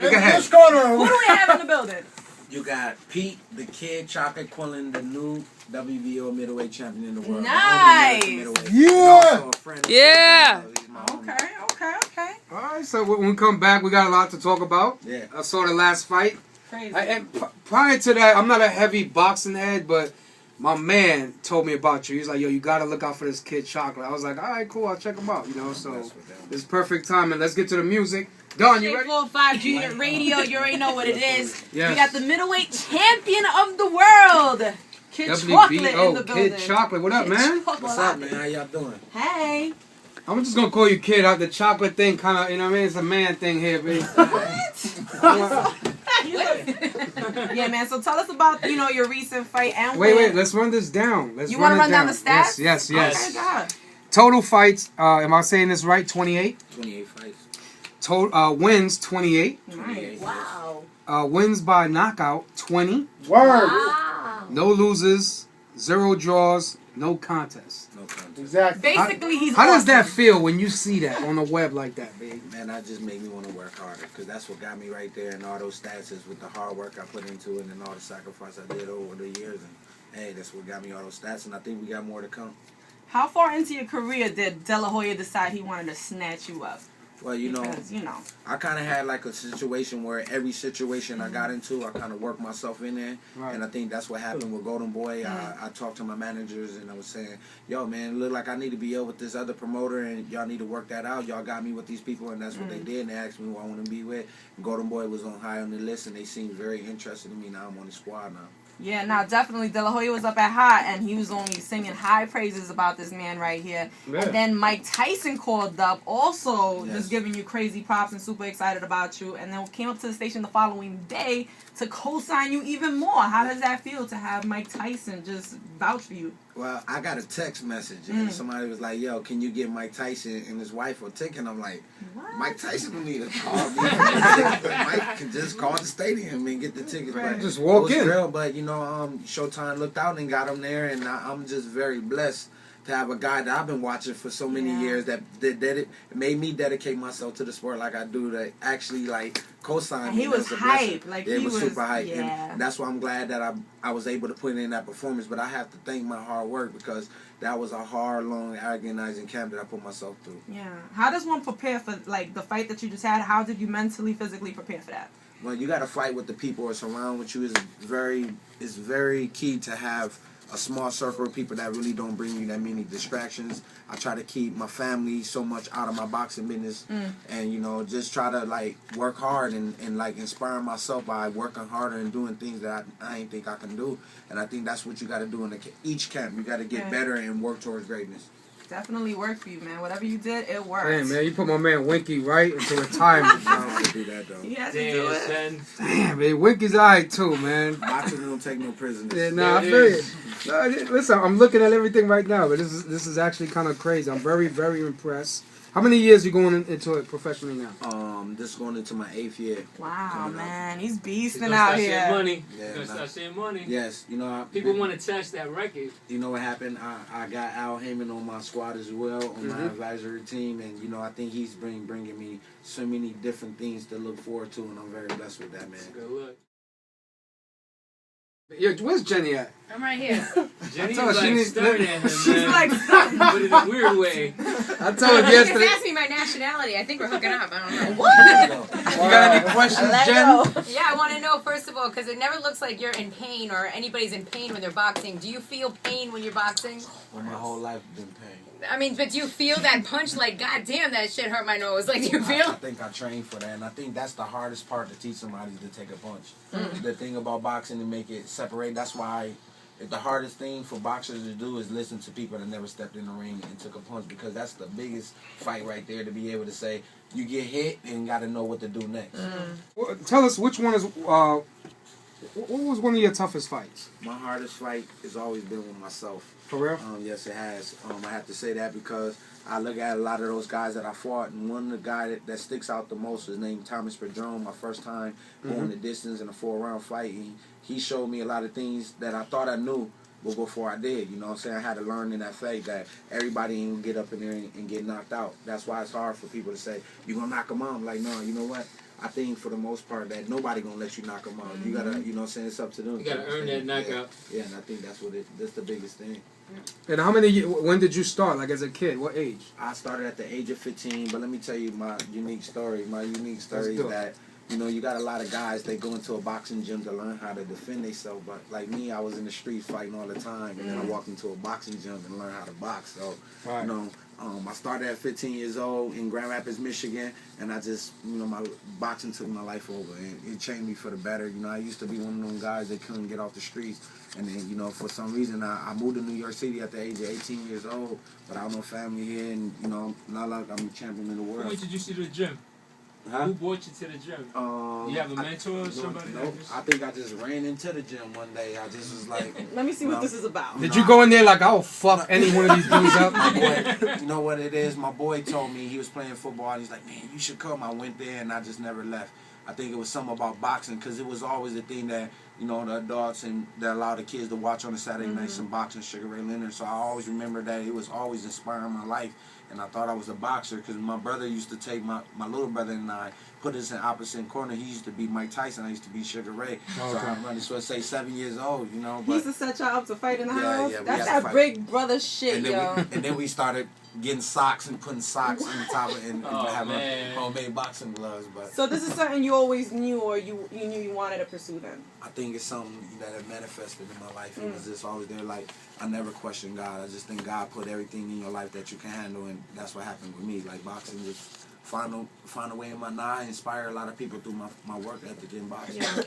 ahead. What's going on? Who do we have in the building? You got Pete, the Kid, Chocolate Quillen, the new WBO middleweight champion in the world. Nice. Yeah. Yeah. Okay. All right, so when we come back, we got a lot to talk about. Yeah. I saw the last fight. Crazy. And prior to that, I'm not a heavy boxing head, but my man told me about you. He's like, yo, you got to look out for this Kid Chocolate. I was like, all right, cool, I'll check him out. You know, so it's perfect timing. Let's get to the music. Don, you ready? 4-5 Junior Radio, you already know what it is. Yes. We got the middleweight champion of the world, Kid Chocolate in the building. Kid Chocolate. What up, man? What's up, man? How y'all doing? Hey. I'm just going to call you Kid. The chocolate thing kind of, you know what I mean? It's a man thing here, baby. Yeah, man. So tell us about, your recent fight and Wait. Let's run this down. You want to run down the stats? Yes. Okay, God. Total fights, am I saying this right? 28? 28 fights. Total wins, 28. 28. Wow. Wins by knockout, 20. Word. Wow. No losers, 0 draws, no contests. No contest. Exactly. Basically, he's How does awesome. that feel when you see that on the web like that, baby? Man, that just made me want to work harder because that's what got me right there. And all those stats is with the hard work I put into it and all the sacrifice I did over the years. And hey, that's what got me all those stats. And I think we got more to come. How far into your career did De La Hoya decide he wanted to snatch you up? Well, Because, I kind of had like a situation where every situation I got into, I kind of worked myself in there. Right. And I think that's what happened with Golden Boy. I talked to my managers and I was saying, yo, man, it look like I need to be ill with this other promoter and y'all need to work that out. Y'all got me with these people and that's what they did. And they asked me who I want to be with. And Golden Boy was on high on the list and they seemed very interested in me. Now I'm on the squad now. Yeah, now definitely De La Hoya was up at high, and he was only singing high praises about this man right here. Yeah. And then Mike Tyson called up, also Yes. just giving you crazy props and super excited about you. And then came up to the station the following day to co-sign you even more. How does that feel to have Mike Tyson just vouch for you? Well, I got a text message and somebody was like, yo, can you get Mike Tyson and his wife a ticket? And I'm like, What? Mike Tyson don't need to call me. Mike can just call the stadium and get the tickets. But Just walk it was in. real, but Showtime looked out and got him there, and I'm just very blessed to have a guy that I've been watching for so many years that it made me dedicate myself to the sport like I do, to actually like co-sign. And he was hype, like it he was was super hype, yeah. and that's why I'm glad that I was able to put in that performance. But I have to thank my hard work because that was a hard, long, agonizing camp that I put myself through. Yeah. How does one prepare for like the fight that you just had? How did you mentally, physically prepare for that? Well, you got to fight with the people who are surrounded with you. It's very key to have a small circle of people that really don't bring you that many distractions. I try to keep my family so much out of my boxing business and, just try to, like, work hard and like, inspire myself by working harder and doing things that I ain't think I can do. And I think that's what you got to do in each camp. You got to get better and work towards greatness. Definitely worked for you, man. Whatever you did, it worked. Damn, man, you put my man Winky right into retirement. I don't have to do that, though. He has to do it. Son. Damn, man, Winky's alright too, man. Boxing don't take no prisoners. Yeah, nah, I feel you. No, listen, I'm looking at everything right now, but this is actually kind of crazy. I'm very, very impressed. How many years you going into it professionally now? This is going into my 8th year. Wow, man, he's He's beasting gonna out start seeing here. money. Yeah, He's gonna start seeing money. Yes, People want to touch that record. You know what happened? I got Al Heyman on my squad as well, on my advisory team, and I think he's bringing me so many different things to look forward to, and I'm very blessed with that, man. Good luck. Yo, where's Jenny at? I'm right here. Jenny's told her she like needs- staring at him, man. She's like, But in a weird way. I told You her just yesterday. asked me my nationality. I think we're hooking up. I don't know. You got any questions, Jen? Yeah, I want to know, first of all, because it never looks like you're in pain or anybody's in pain when they're boxing. Do you feel pain when you're boxing? Well, my whole life been pain. I mean, but do you feel that punch like, God damn, that shit hurt my nose? Like, do you I feel? think I trained for that, and I think that's the hardest part to teach somebody to take a punch. The thing about boxing to make it separate, that's why the hardest thing for boxers to do is listen to people that never stepped in the ring and took a punch, because that's the biggest fight right there, to be able to say, you get hit and got to know what to do next. Well, tell us which one is. What was one of your toughest fights? My hardest fight has always been with myself. For real? Yes, it has. I have to say that because I look at a lot of those guys that I fought, and one of the guys that sticks out the most is named Thomas Padron. My first time going the distance in a 4-round fight, he showed me a lot of things that I thought I knew, But before I did, you know what I'm saying, I had to learn in that faith that everybody ain't get up in there and get knocked out. That's why it's hard for people to say, you're going to knock them out. I'm like, no, you know what? I think for the most part that nobody going to let you knock them out. You got to, you know what I'm saying, it's up to them. You got to earn that knockout. Yeah, and I think that's the biggest thing. And when did you start, like as a kid? What age? I started at the age of 15, but let me tell you my unique story. My unique story Let's is do it. that, you know, you got a lot of guys, they go into a boxing gym to learn how to defend themselves. But like me, I was in the streets fighting all the time. And then I walked into a boxing gym and learned how to box. So, Right. you know, I started at 15 years old in Grand Rapids, Michigan. And I just, you know, my boxing took my life over. And it changed me for the better. You know, I used to be one of them guys that couldn't get off the streets. And then, you know, for some reason, I moved to New York City at the age of 18 years old. But I have no family here. And, you know, not like I'm a champion in the Who world. introduced you to the gym? Huh? Who brought you to the gym? You have a mentor or somebody? Nope. I think I just ran into the gym one day. I just was like, Let me see what this is about. Did you go in there like, I will fuck any one of these dudes up? my boy, you know what it is? My boy told me he was playing football and he's like, man, you should come. I went there and I just never left. I think it was something about boxing because it was always the thing that, you know, the adults and that allowed the kids to watch on the Saturday night, some boxing, Sugar Ray Leonard. So I always remember that it was always inspiring my life. And I thought I was a boxer because my brother used to take my little brother and I, put us in opposite corner. He used to be Mike Tyson. I used to be Sugar Ray. Okay. So I'm running, so I say 7 years old, you know. He But used to set y'all up to fight in the house? yeah, we That's had to that fight. big brother shit, and yo. then we started getting socks and putting socks on top of and Oh, having man. homemade boxing gloves. But So this is something you always knew or you knew you wanted to pursue then? I think it's something that had manifested in my life. It was just always there. Like, I never questioned God. I just think God put everything in your life that you can handle, and that's what happened with me. Like, boxing just find a way in my eye, inspire a lot of people through my work ethic in boxing. Yeah.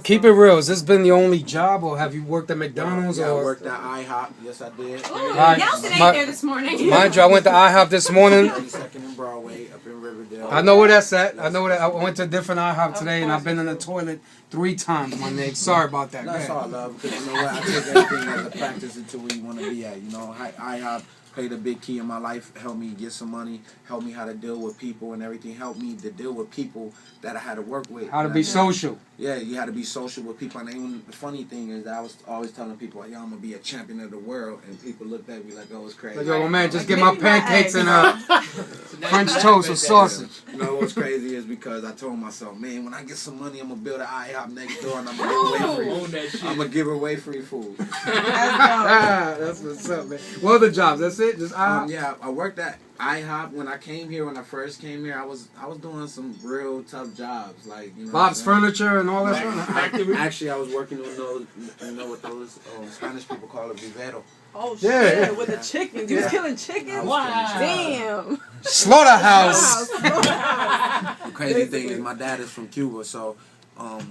Keep it real. Has this been the only job, or have you worked at McDonald's? Yeah, I or worked at IHOP. Yes, I did. Ooh, Right. Nelson My- ate there this morning. Mind you, I went to IHOP this morning. 32nd and Broadway up in Riverdale. I know where that's at. I know where that. I went to a different IHOP today, and I've been in the toilet 3 times, my nigga. Sorry about that. That's man. all love, because you know what? I take everything as a practice into where you want to be at. You know, IHOP played a big key in my life, helped me get some money, helped me how to deal with people and everything, helped me to deal with people that I had to work with. How to be social. Yeah, you had to be social with people. And even the funny thing is that I was always telling people, like, yo, I'm going to be a champion of the world. And people looked at me like, oh, it's crazy. Like, yo, man, just Like, get my maybe my pancakes eggs. and French toast with sausage. You know what's crazy is because I told myself, man, when I get some money, I'm going to build an IHOP next door and I'm going to give away free. Own that shit. I'm going to give away free food. That's what's up, man. What other jobs? That's it? Just IHOP? Yeah, I worked at IHOP when I came here. When I first came here, I was doing some real tough jobs, like, you know, Bob's what I'm saying? Furniture and all that Like, stuff? actually, I was working on those, you know what those Spanish people call it, vivero. Oh shit, Yeah. with the chickens. You was killing chickens? Wow. Damn. Slaughterhouse. The crazy thing is, my dad is from Cuba, so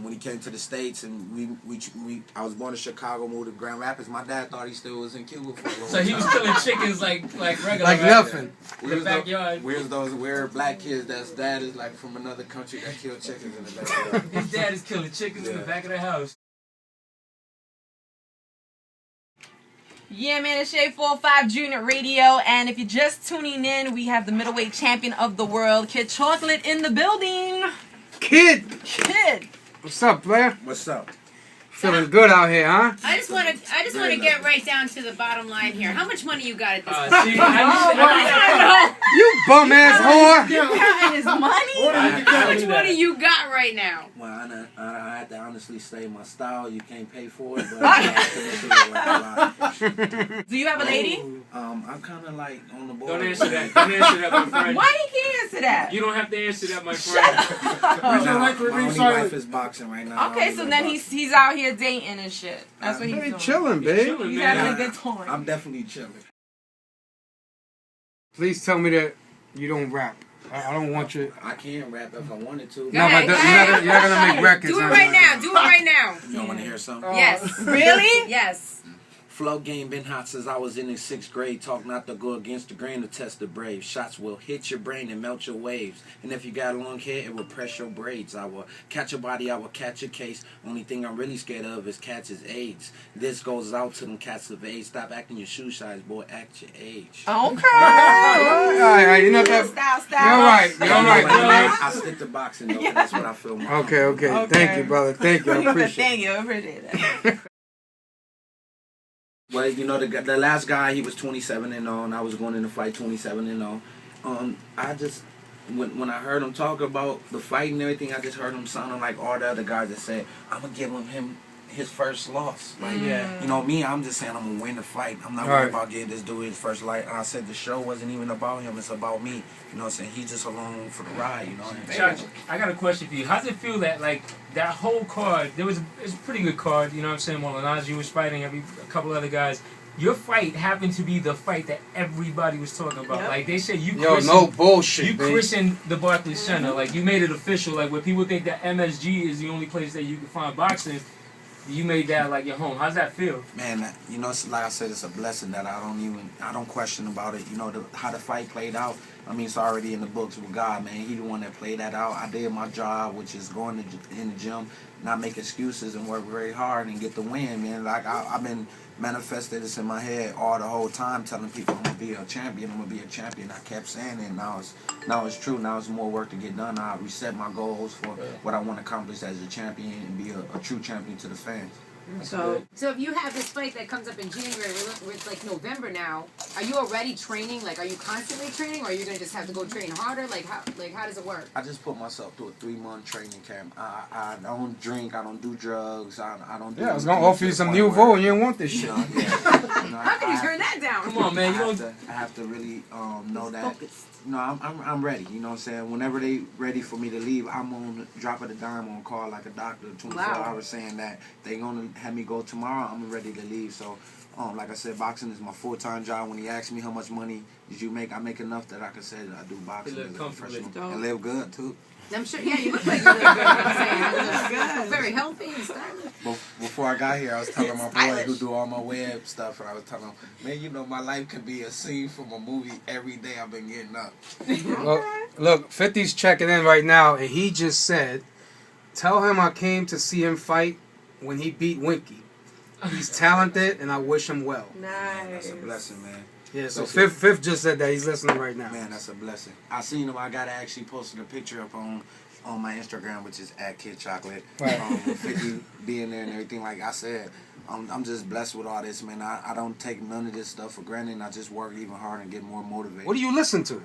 when he came to the States and I was born in Chicago, moved to Grand Rapids. My dad thought he still was in Cuba for a long So he was killing chickens like regular. Like right? nothing. In the backyard. Where's those weird black kids that's dad is like from another country that kill chickens in the backyard? His dad is killing chickens in the Yeah. back of the house. Yeah, man, it's Shea 45 Junior Radio, and if you're just tuning in, we have the middleweight champion of the world, Kid Chocolate, in the building. Kid. Kid. What's up, player? What's up? Feeling good out here, huh? I just want to get right down to the bottom line here. How much money you got at this point? See, I You bum ass whore. You counting his money? How much money you got right now? Well, I have to honestly say my style, you can't pay for it, but I couldn't do it like a lot. Do you have a lady? I'm kind of like on the board. Don't answer that. Don't answer that, my friend. Why he can't answer that? You don't have to answer that, my friend. Right now, my only wife is boxing right now. Okay, so then he's out here dating and shit. That's what he's Hey, doing. chilling, babe. Chilling, He's man. having a good time. I'm definitely chilling. Please tell me that you don't rap. I don't want you. I can rap if I wanted to. Go ahead, but go you're not gonna make records. Do it huh? right now. Do it right now. You don't want to hear something? Yes. Really? Yes. Flow game been hot since I was in the 6th grade. Talk not to go against the grain to test the brave. Shots will hit your brain and melt your waves. And if you got a long hair, it will press your braids. I will catch your body, I will catch your case. Only thing I'm really scared of is catches AIDS. This goes out to them cats of age. Stop acting your shoe size, boy. Act your age. Okay. All right, you know that. Style. You're right. You're right. I stick to boxing, though, 'cause that's what I feel more. Okay. Thank you, brother. Thank you. I appreciate it. I appreciate that. Well, you know, the last guy, he was 27-0, and I was going in the fight 27-0. I just, when I heard him talk about the fight and everything, I just heard him sounding like all the other guys that said, I'm going to give him his first loss. Like, you know, me, I'm just saying I'm going to win the fight. I'm not worried about getting this dude his first light. And I said the show wasn't even about him, it's about me. You know what I'm saying? He's just along for the ride, you know. Josh, I got a question for you. How does it feel that, like, that whole card, it's a pretty good card, you know what I'm saying? Molinazzi was fighting a couple other guys. Your fight happened to be the fight that everybody was talking about. Like, they said you no bullshit, you christened the Barclays Center. Like, you made it official. Like, where people think that MSG is the only place that you can find boxing, you made that, like, your home. How's that feel? Man, you know, like I said, it's a blessing that I don't question about it. You know, how the fight played out, I mean, it's already in the books with God, man. He the one that played that out. I did my job, which is going in the gym, not make excuses and work very hard and get the win, man. Like, I've been manifested this in my head all the whole time, telling people I'm going to be a champion, I kept saying it, now it's true. Now it's more work to get done. I reset my goals for what I want to accomplish as a champion and be a true champion to the fans. So if you have this fight that comes up in January, it's like November now, are you already training? Like, are you constantly training, or are you going to just have to go train harder? Like, how does it work? I just put myself through a 3-month training camp. I don't drink, I don't do drugs, I don't do I was going to offer you some Nuvo and you didn't want this shit. How can you turn that down? Come on, man. I have to really know that. No, I'm ready. You know what I'm saying? Whenever they ready for me to leave, I'm on drop of the dime on call like a doctor, 24 hours, saying that they gonna have me go tomorrow. I'm ready to leave. So, like I said, boxing is my full-time job. When he asked me how much money did you make, I make enough that I can say that I do boxing as a professional and live good too. I'm sure. Yeah, you look like you live good. I'm saying, very healthy and stuff. Before I got here, I was telling my boy who do all my web stuff, and I was telling him, man, you know, my life could be a scene from a movie every day I've been getting up. Look, 50's checking in right now, and he just said, tell him I came to see him fight when he beat Winky. He's talented, and I wish him well. Nice. That's a blessing, man. Yeah, so Fifth just said that. He's listening right now. Man, that's a blessing. I seen him. I got to actually posted a picture up on my Instagram, which is @KidChocolate. Right. 50 being there and everything. Like I said, I'm just blessed with all this, man. I don't take none of this stuff for granted. And I just work even harder and get more motivated. What do you listen to?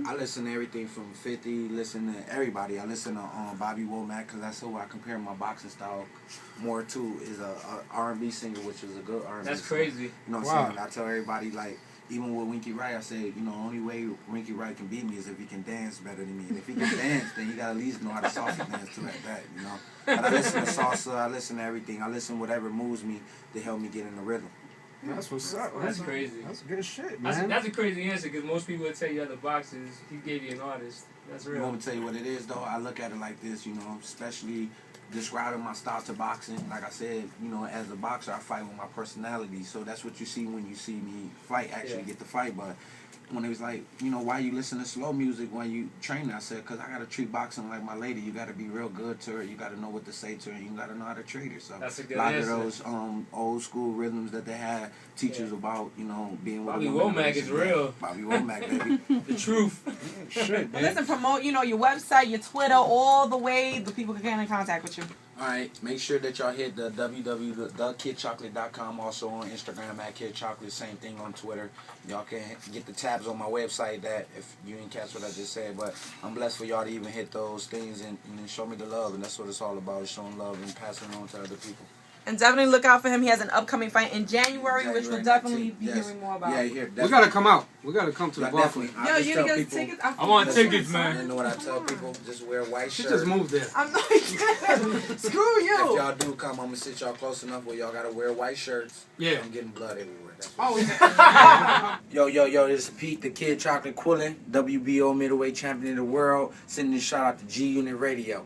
I listen to everything from 50, listen to everybody. I listen to Bobby Womack, because that's who I compare my boxing style more to, is a R&B singer, which is a good R&B That's singer. crazy. You know what I'm saying? I tell everybody, like, even with Winky Wright, I said, you know, the only way Winky Wright can beat me is if he can dance better than me. And if he can dance, then he got to at least know how to salsa dance to that, you know. But I listen to salsa, I listen to everything. I listen to whatever moves me to help me get in the rhythm. That's what's up. That's crazy. That's good shit, man. That's a crazy answer, because most people would tell you other boxers, he gave you an artist. That's real. You want me to tell you what it is, though? I look at it like this, you know, especially describing my style to boxing. Like I said, you know, as a boxer, I fight with my personality. So that's what you see when you see me fight, actually get the fight. But when it was like, you know, why you listen to slow music when you train? I said, because I got to treat boxing like my lady. You got to be real good to her. You got to know what to say to her. And you got to know how to treat her. So that's a good lot answer. of those old school rhythms that they had teachers about, you know, being with Bobby a woman. Womack is real. Bobby Womack, baby. The truth. Shit, man. Listen, promote, your website, your Twitter, all the way the people can get in contact with you. All right, make sure that y'all hit the www.thekidchocolate.com, also on Instagram @KidChocolate, same thing on Twitter. Y'all can get the tabs on my website that if you didn't catch what I just said, but I'm blessed for y'all to even hit those things and show me the love, and that's what it's all about, is showing love and passing it on to other people. And definitely look out for him. He has an upcoming fight in January, which we'll definitely be hearing more about. Yeah, here. We gotta come out. We gotta come to the bar. Definitely. Yo, you gonna get tickets? I want tickets, man. You know what I tell people? Just wear a white She shirt. just moved there. I'm like, screw you. If y'all do come, I'm gonna sit y'all close enough where y'all gotta wear white shirts. Yeah. I'm getting blood everywhere. That's Oh, Yo, this is Pete, the Kid Chocolate Quillin, WBO middleweight champion of the world. Sending a shout out to G Unit Radio.